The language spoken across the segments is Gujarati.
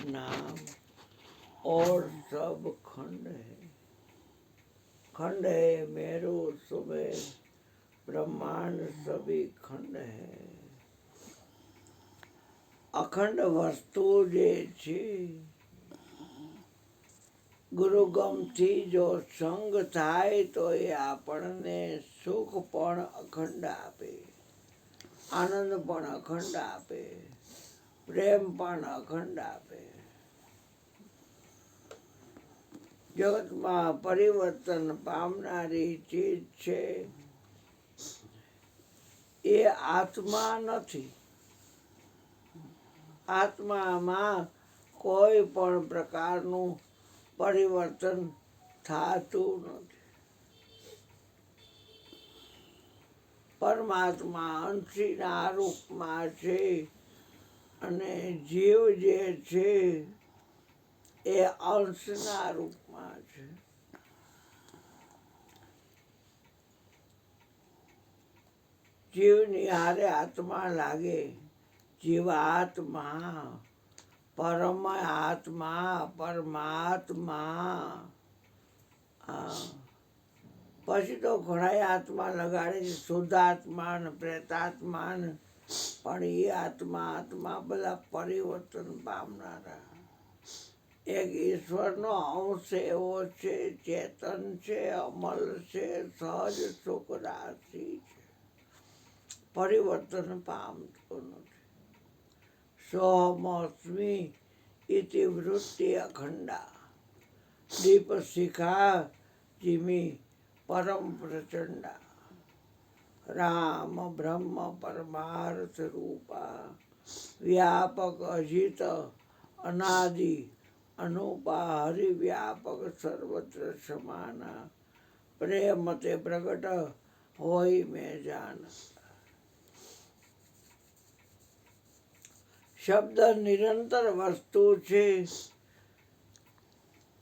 नाम और सब खंड है। खंड है मेरु सुबह ब्रह्मांड सभी खंड है। अखंड वस्तु जे छे ગુરુગમથી જો સંગ થાય તો એ આપણને સુખ પણ અખંડ આપે, આનંદ પણ અખંડ આપે, પ્રેમ પણ અખંડ આપે. જગતમાં પરિવર્તન પામનારી ચીજ છે એ આત્મા નથી. આત્મામાં કોઈ પણ પ્રકારનું પરિવર્તન થતું નથી. પરમાત્મા અંશીના રૂપમાં છે અને જીવ જે છે એ અંશના રૂપમાં છે. જીવની હારે આત્મા લાગે, જીવાત્મા, પરમ આત્મા, પરમાત્મા. પછી તો ઘણા આત્મા લગાડે છે, શુદ્ધ આત્મા ને પ્રેતાત્મા ને, પણ એ આત્મા બધા પરિવર્તન પામનારા. એક ઈશ્વરનો અંશ એવો છે, ચેતન છે, અમલ છે, સહજ સુખ રાશિ છે, પરિવર્તન પામતો નથી. સોહમસ્મી ઇતિ વૃત્તિ અખંડા દીપ શિખા જીમી પરમ પ્રચંડા. રામ બ્રહ્મ પરમાર્થ રૂપા વ્યાપક અજિત અનાદિ અનુપા હરિવ્યાપક સર્વત્ર સમાના પ્રેમ તે પ્રગટ હોય મેં જાન. શબ્દ નિરંતર વસ્તુ છે.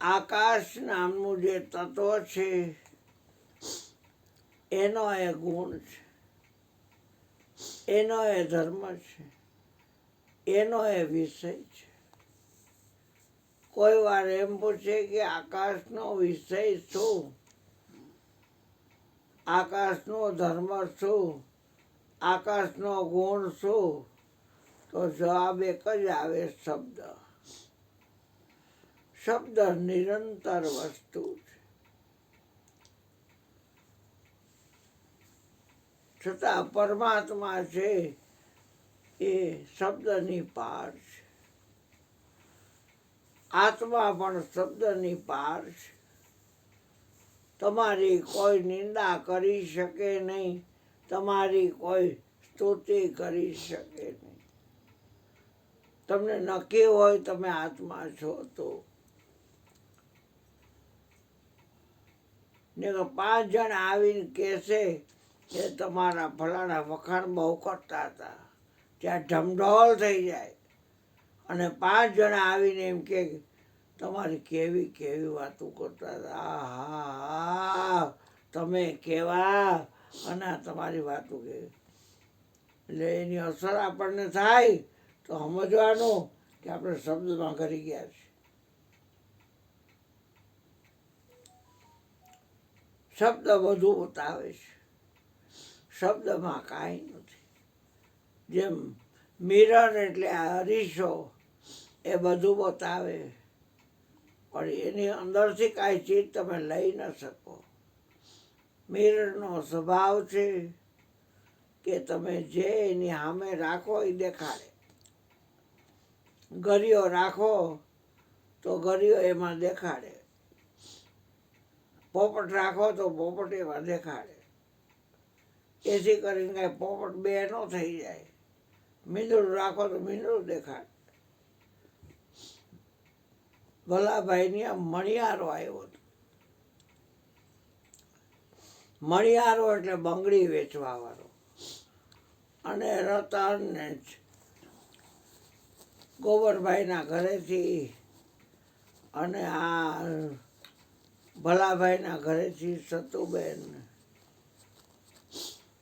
આકાશ નામનું જે તત્વ છે એનો એ ગુણ છે, એનો એ ધર્મ છે, એનો એ વિષય છે. કોઈ વાર એમ પૂછે કે આકાશનો વિષય શું, આકાશનો ધર્મ શું, આકાશનો ગુણ શું, તો જવાબ એક જ આવે, શબ્દ. શબ્દ નિરંતર વસ્તુ છે, છતાં પરમાત્મા છે એ શબ્દની પાર છે. આત્મા પણ શબ્દની પાર છે. તમારી કોઈ નિંદા કરી શકે નહીં, તમારી કોઈ સ્તુતિ કરી શકે નહીં. તમને નક્કી હોય તમે આત્મા છો તો. ને 5 જણ આવીને કહેશે કે તમારા ફલાણા વખાણ બહુ કરતા હતા, ત્યાં ઢમઢોલ થઈ જાય. અને 5 જણા આવીને એમ કે તમારી કેવી કેવી વાતો કરતા હતા, આહા તમે કેવા, અને તમારી વાતો કેવી. એટલે એની અસર આપણને થાય તો સમજવાનું કે આપણે શબ્દમાં કરી ગયા છીએ. શબ્દ બધું બતાવે છે, શબ્દમાં કાંઈ નથી. જેમ મિરર એટલે અરીસો એ બધું બતાવે, પણ એની અંદરથી કાંઈ ચીજ તમે લઈ ન શકો. મિરરનો સ્વભાવ છે કે તમે જે એની સામે રાખો એ દેખાડે. ગરિયો રાખો તો ગરિયો એમાં દેખાડે, પોપટ રાખો તો પોપટ એમાં દેખાડે. એથી કરીને કાંઈ પોપટ બે ન થઈ જાય. મીંદડું રાખો તો મીંદડું દેખાડે. ભલાભાઈની મણિયારો આવ્યો હતો. મણિયારો એટલે બંગડી વેચવા વાળો. અને રતન ને ગોબરભાઈના ઘરેથી અને આ ભલાભાઈના ઘરેથી સતુબેન,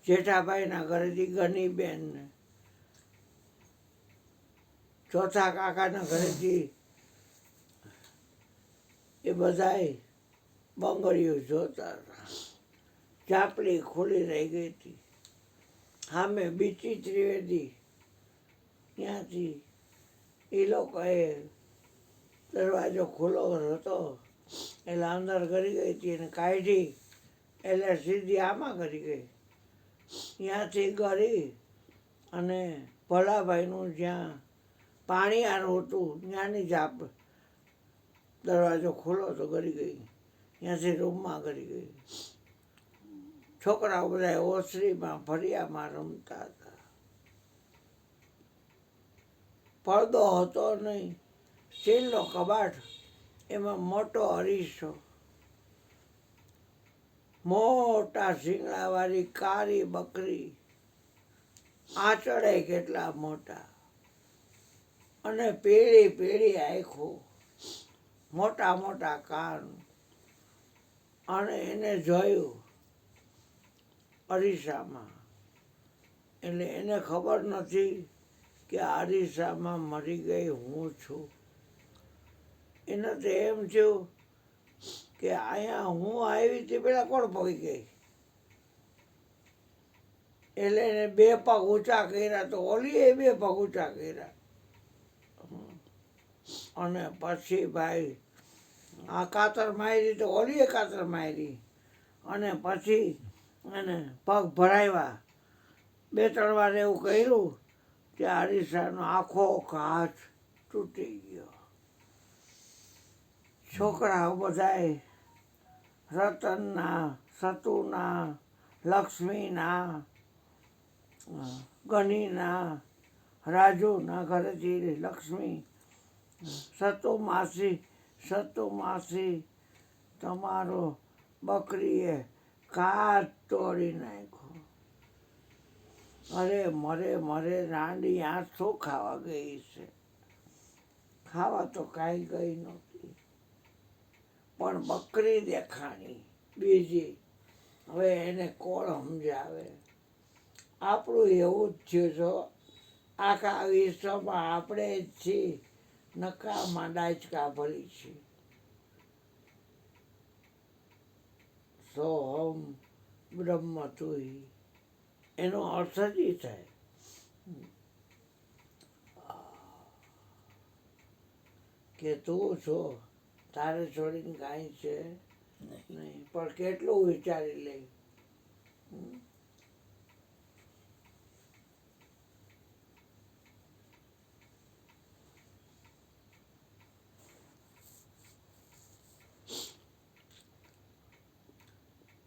જેઠાભાઈના ઘરેથી ગનીબેન, ચોથા કાકાના ઘરેથી એ બધાય બંગડીઓ જોતા હતા. ચાપલી ખુલ્લી રહી ગઈ હતી. સામે બીચી ત્રિવેદી ત્યાંથી એ લોકોએ દરવાજો ખુલ્લો હતો એટલે અંદર કરી ગઈ હતી અને કાઢી એટલે સીધી આમાં કરી ગઈ. ત્યાંથી કરી અને ભોલાભાઈનું જ્યાં પાણીયારું હતું ત્યાંની જ દરવાજો ખુલ્લો તો કરી ગઈ. ત્યાંથી રૂમમાં કરી ગઈ. છોકરાઓ બધા ઓસરીમાં ફળિયામાં રમતા હતા. પડદો હતો નહીં, સ્ટીલનો કબાટ, એમાં મોટો અરીસો, મોટા શિંગડાવાળી કાળી બકરી, આંચળે કેટલા મોટા અને પીળી પીળી આંખો, મોટા મોટા કાન. અને એને જોયું અરીસામાં એટલે એને ખબર નથી કે અરીસામાં મરી ગઈ હું છું. એને તો એમ થયું કે અહીંયા હું આવી હતી પેલા કોણ પગી ગઈ. એટલે એને બે પગ ઊંચા કર્યા તો ઓલીએ બે પગ ઊંચા કર્યા. અને પછી ભાઈ આ કાતર મારી તો ઓલીએ કાતર મારી. અને પછી એને પગ ભરાવ્યા. 2-3 વાર એવું કર્યું કે અરીસાનો આખો કાચ તૂટી ગયો. છોકરાઓ બધાએ રતનના, સતુના, લક્ષ્મીના, ગનીના, રાજુના ઘરેથી લક્ષ્મી, સતુ માસી તમારો બકરીએ કાચ તોડી નાખ્યો. અરે મરે રાંડી આ શું ખાવા ગઈ છે. ખાવા તો કાંઈ ગઈ નહોતી પણ બકરી દેખાણી બીજી. હવે એને કોણ સમજાવે. આપણું એવું જ થયું છો. આખા વિશ્વમાં આપણે જ છીએ નકામા ડાચકા ભરી છે. સોહમ બ્રહ્મ તુહી એનો અર્થ જ એ થાય કે તું છો, તારે છોડીને કાંઈ છે નહીં. પણ કેટલું વિચારી લે.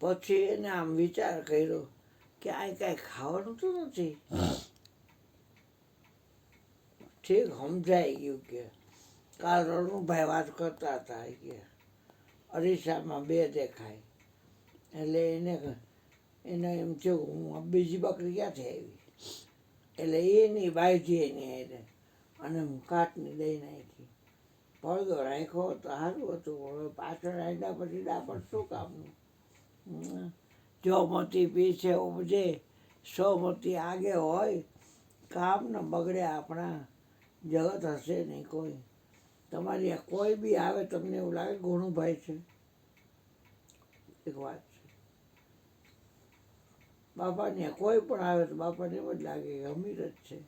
પછી એને આમ વિચાર કર્યો કે આ કાંઈ ખાવાનું તો નથી. ઠીક સમજાઈ ગયું કે કાલ રણુભાઈ વાત કરતા હતા કે અરીસામાં 2 દેખાય. એટલે એને એમ થયું હું બીજી બકરી ક્યાંથી આવી. એટલે એની બાઈથી એની એને અને હું કાચની દઈ નાખી. પડદો રાખ્યો તો સારું હતું. હવે પાછળ આડા પછી ડાપડ શું કામનું. જો મોતી પીછે ઉપજે 100 મોતી આગે હોય. કામ ન બગડે આપણા જગત હશે નહીં કોઈ. તમારી કોઈ બી આવે તમને એવું લાગે ગુણુભાઈ છે. એક વાત છે, બાપાને કોઈ પણ આવે તો બાપાને એમ જ લાગે કે અમીર જ છે.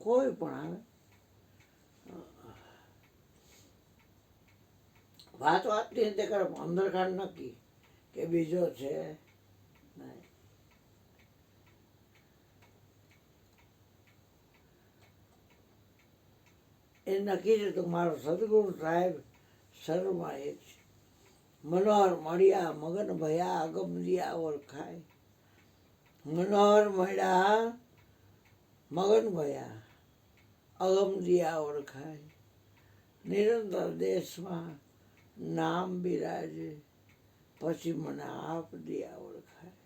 કોઈ પણ આવે વાતની રીતે કરે અંદરખાંડ નક્કી કે બીજો છે નહીં. એ નક્કી છે તો મારો સદગુરુ સાહેબ સર્વમાં એક છે. મનોહર મળ્યા મગન ભયા અગમ દિયા ઓળખાય. મનોહર મળ્યા મગન ભયા અગમ દિયા ઓળખાય. નિરંતર દેશમાં નામ બિરાજે પછી મને આપ દિયા ઓળખાય.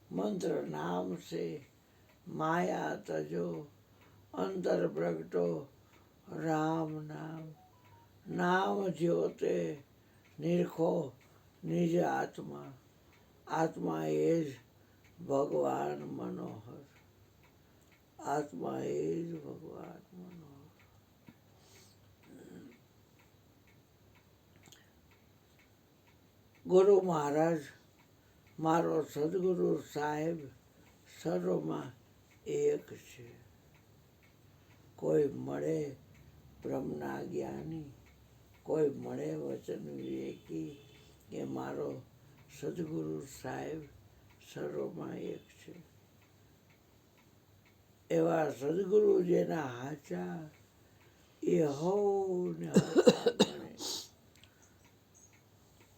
મંત્ર નામ સે માયા તજો અંતર પ્રગટો રામ નામ. નામ જ્યોતે નિરખો નિજ આત્મા. આત્મા એ જ ભગવાન મનોહર. આત્મા એ જ ભગવાન મનોહર. ગુરુ મહારાજ મારો સદગુરુ સાહેબ સર્વમાં એક છે. કોઈ મળે બ્રહ્મના જ્ઞાની, કોઈ મળે વચન વિવેકી, કે મારો સદગુરુ સાહેબ સર્વમાં એક છે. એવા સદગુરુ જેના હાચા એ હવને હાચા ગણે.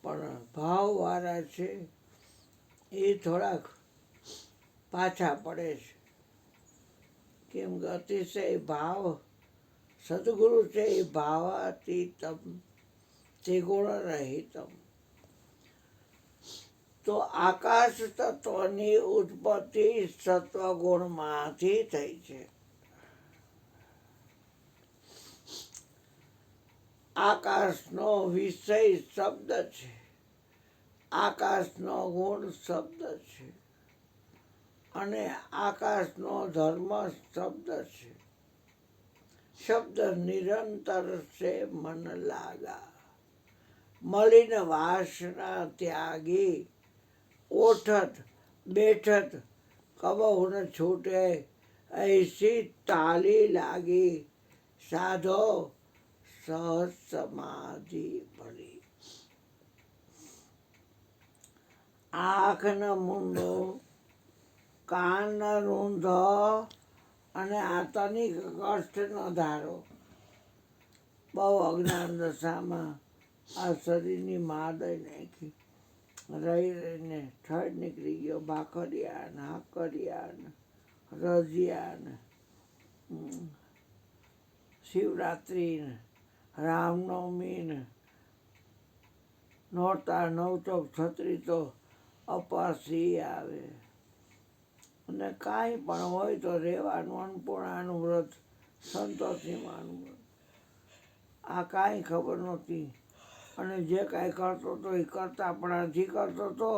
પણ ભાવવાળા છે એ થોડાક પાછા પડે છે. કેમ કે અતિશય ભાવ, સદગુરુ છે એ ભાવાતીતમ ત્રિગુણ રહિતમ. તો આકાશ તત્વની ઉત્પત્તિ સત્વગુણમાંથી થઈ છે. આકાશનો વિષય શબ્દ છે, આકાશનો ગુણ શબ્દ છે, અને આકાશનો ધર્મ શબ્દ છે. શબ્દ નિરંતર છે મન લાગા, મલિન વાસના ત્યાગી. ઓઠત બેઠત કબહુ ન છૂટે, ऐसी તાલી લાગી. સાધો સહજ સમાધિ ભરી. આંખ ન મૂંદો, કાન ન રૂંધો, અને આ તનિક કષ્ટ ન ધારો. બહુ અજ્ઞાન દશામાં આ શરીરની માદય નાખી. રહી રહીને ઠળ નીકળી ગયો. ભાખરિયા ને હાકરિયા ને રજિયા ને શિવરાત્રી ને રામનવમી ને નોરતા નવચોક છત્રી તો અપાસી આવે. અને કાંઈ પણ હોય તો રહેવાનું. અન્નપૂર્ણાનું વ્રત, સંતોષીમાનું વ્રત, આ કાંઈ ખબર નહોતી. અને જે કાંઈ કરતો હતો એ કરતાપણાથી કરતો હતો,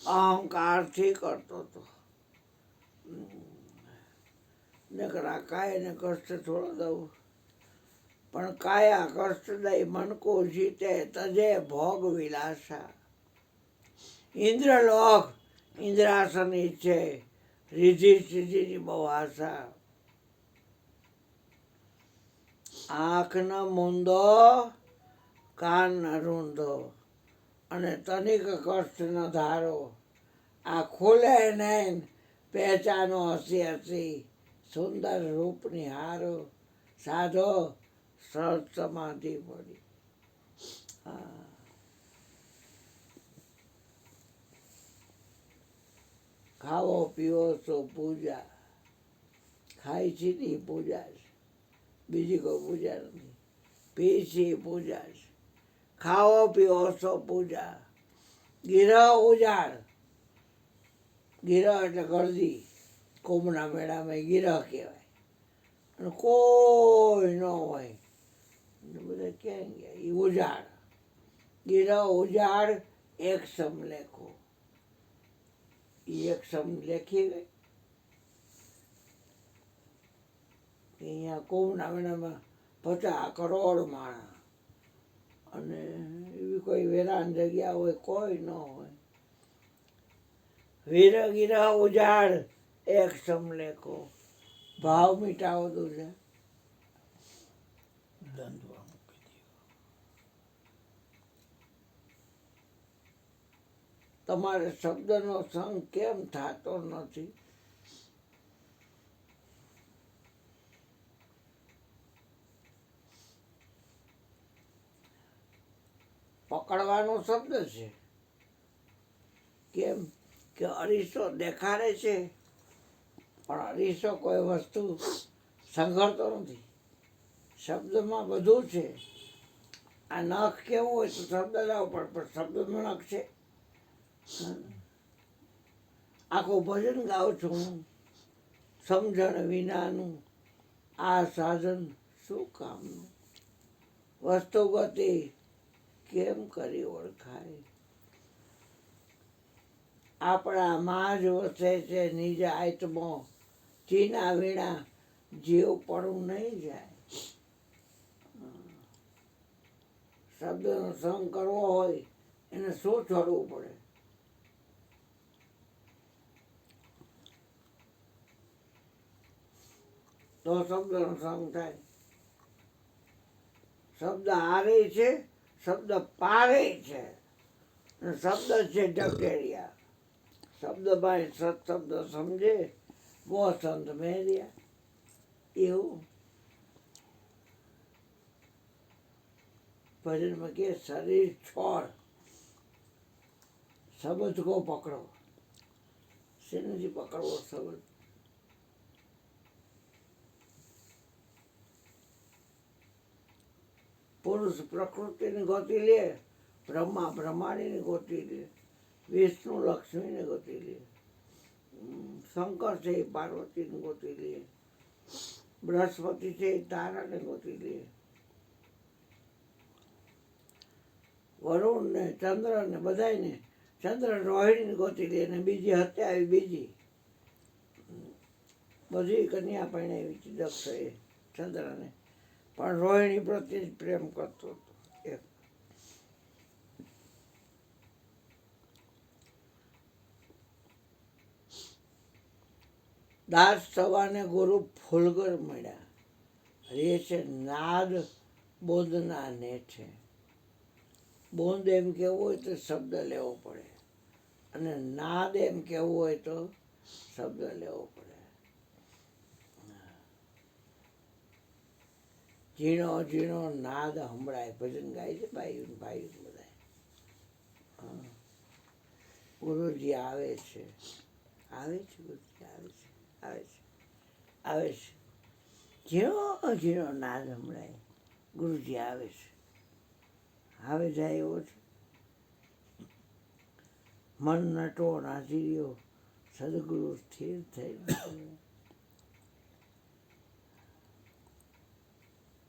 અહંકારથી કરતો હતો. નકરા કાયને કષ્ટ થોડો દઉં. પણ કાયા કષ્ટ દઈ મન કો જીતે, તજે ભોગ વિલાસા. ઇન્દ્રલોક ઇન્દ્રાસન ઈચ્છે, રીધિ સિદ્ધિની બહુ આશા. આંખ ન મૂંદો, કાન ન રૂંધો, અને તનિક કષ્ટ ન ધારો. આ ખુલે નૈન પહેચાનો હસી હસી, સુંદર રૂપ નિહારો. સાધો સહજ સમાધિ ભરી. ખાવો પીવો તો પૂજા. ખાય છે ને એ પૂજા છે, બીજી કોઈ પૂજા નથી. પી છે એ પૂજા છે. ખાવો પીવો સો પૂજા. ગિરહ ઉજાડ, ગિરહ એટલે ગળદી. કુંભના મેળામાં ગિરહ કહેવાય. અને કોઈ ન હોય બધા ક્યાં ગયા? એ ઉજાડ. ગિરહ ઉજાડ એક સમ લેખો. એ એક સમ લેખી ગઈ. અહીંયા કુંભના મેળામાં 50 કરોડ માણસ, અને એવી કોઈ વેરાન જગ્યા હોય કોઈ ન હોય. વીર ગિરહ ઉજાડ એક સમ લેખો. ભાવ મીટાવો તો છે. તમારે શબ્દનો સંગ કેમ થતો નથી? પકડવાનો શબ્દ છે. કેમ કે અરીસો દેખાડે છે, પણ અરીસો કોઈ વસ્તુ સંઘરતો નથી. શબ્દમાં બધું છે. આ નખ કેવું હોય તો શબ્દ લાવો, પણ શબ્દમાં નખ છે. આખું ભજન ગાઉં છું હું, સમજણ વિનાનું આ સાધન શું કામનું. વસ્તુ ગતિ કેમ કરી ઓળખાય. આપણામાં જ વસે છે નિજ આત્મો, ચીના વીણા જીવ પડું નહીં જાય. શબ્દનો સંગ કરવો હોય એને શું છોડવું પડે? તો શબ્દનો સંગ થાય. શબ્દ હારે છે, શબ્દ પારે છે, અને શબ્દ છે ઢગઢેરિયા. શબ્દમાં સત્શબ્દ સમજે વો સંત મેરિયા. એવું ભજનમાં કે શરીર છોડ, શબ્દ કો પકડો. શેનાથી પકડવો શબ્દ? પુરુષ પ્રકૃતિની ગોતી લે, બ્રહ્મા બ્રહ્માણીની ગોતી લે, વિષ્ણુ લક્ષ્મીને ગોતી લે, શંકર છે એ પાર્વતીને ગોતી લે, બૃહસ્પતિ છે એ તારાને ગોતી લે, વરુણ ને ચંદ્ર ને બધાને, ચંદ્ર રોહિણીને ગોતી લે, ને બીજી હત્યા આવી બીજી બધી કન્યા પરણાવી દક્ષ એ ચંદ્રને, પણ રોહિણી પ્રત્યે જ પ્રેમ કરતો હતો. દાસ સવાને ગુરુ ફૂલગર મળ્યા, રે છે નાદ બોંદના નેઠે. બોંદ એમ કહેવું હોય તો શબ્દ લેવો પડે, અને નાદ એમ કહેવું હોય તો શબ્દ લેવો પડે. ઝીણો ઝીણો નાદ સંભળાય. ભજન ગાય છે ભાઈઓ ભાઈઓ બધા. ગુરુજી આવે છે, આવે છે, ગુરુજી આવે છે, આવે છે, આવે છે. ઝીણો ઝીણો નાદ સંભળાય. ગુરુજી આવે છે, આવે જાય એવો છે. મન નટો નાચી રહ્યો, સદગુરુ સ્થિર થઈ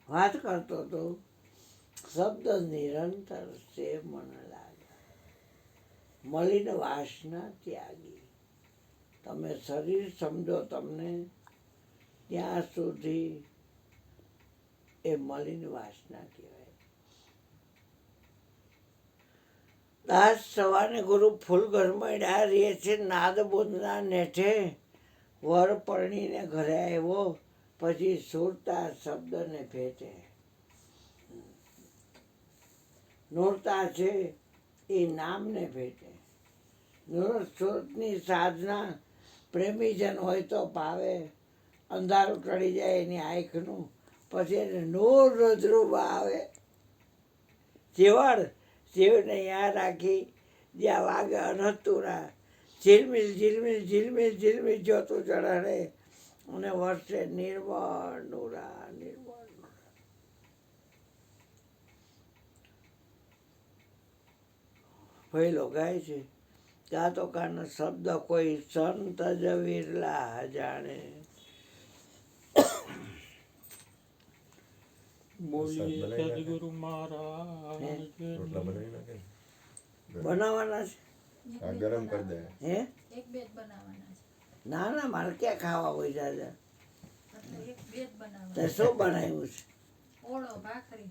વાત કરતો તો શબ્દ નિરંતર છે મન લાગે, મલિન વાસના ત્યાગી. તમે શરીર સમજો તમને ત્યાં સુધી એ મલિન વાસના કહેવાય. દાસ સવાને ગુરુ ફૂલ ઘર મળ્યા, રે છે નાદ બોંદના નેઠે. વર પરણીને ઘરે આવ્યો, પછી સુરતા શબ્દને ભેટે. નોરતા છે એ નામને ભેટે. સુરતની સાધના પ્રેમીજન હોય તો પાવે. અંધારું ટળી જાય એની આંખનું, પછી એને નૂર રુદ્રુબ આવે. જેવાડ શિવને યા રાખી, જ્યાં વાગે અનહતુરા. ઝીલમિલ ઝીલમિલ ઝીલમિલ ઝીલમિલ જોતું ચઢાડે, અને વર્ષે નિર્મળ નૂરા, નિર્મળ નૂરા. પહેલો ગાય છે, ગાતો કાનો શબ્દ કોઈ સંત જ વિરલા જાણે. સદગુરુ મહારાજ બનાવવાના છે. ગરમ કરી દે. હે એક બે જ બનાવવાના છે. ના ના, મારે ક્યાં ખાવા હોય દાદા. એટલે એક બે જ બનાવવાના. તે શું બનાવ્યું છે? ઓળો ભાખરી